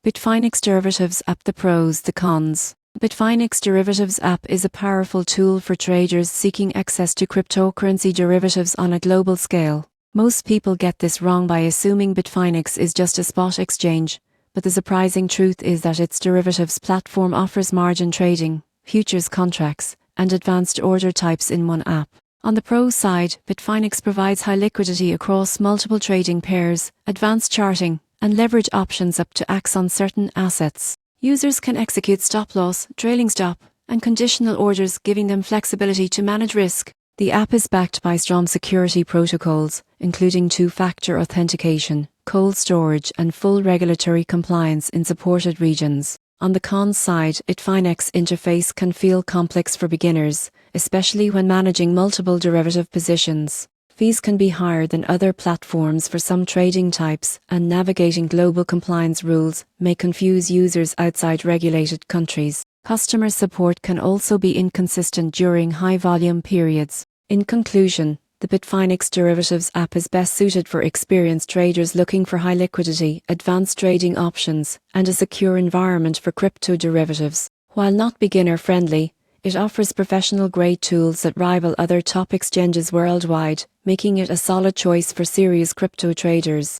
Bitfinex Derivatives App. The pros, the cons. Bitfinex Derivatives App is a powerful tool for traders seeking access to cryptocurrency derivatives on a global scale. Most people get this wrong by assuming Bitfinex is just a spot exchange, but the surprising truth is that its derivatives platform offers margin trading, futures contracts, and advanced order types in one app. On the pro side, Bitfinex provides high liquidity across multiple trading pairs, advanced charting, and leverage options up to act on certain assets. Users can execute stop-loss, trailing stop, and conditional orders, giving them flexibility to manage risk. The app is backed by strong security protocols, including two-factor authentication, cold storage, and full regulatory compliance in supported regions. On the cons side, Bitfinex interface can feel complex for beginners, especially when managing multiple derivative positions. Fees can be higher than other platforms for some trading types, and navigating global compliance rules may confuse users outside regulated countries. Customer support can also be inconsistent during high-volume periods. In conclusion, the Bitfinex Derivatives app is best suited for experienced traders looking for high liquidity, advanced trading options, and a secure environment for crypto derivatives. While not beginner-friendly, it offers professional-grade tools that rival other top exchanges worldwide, making it a solid choice for serious crypto traders.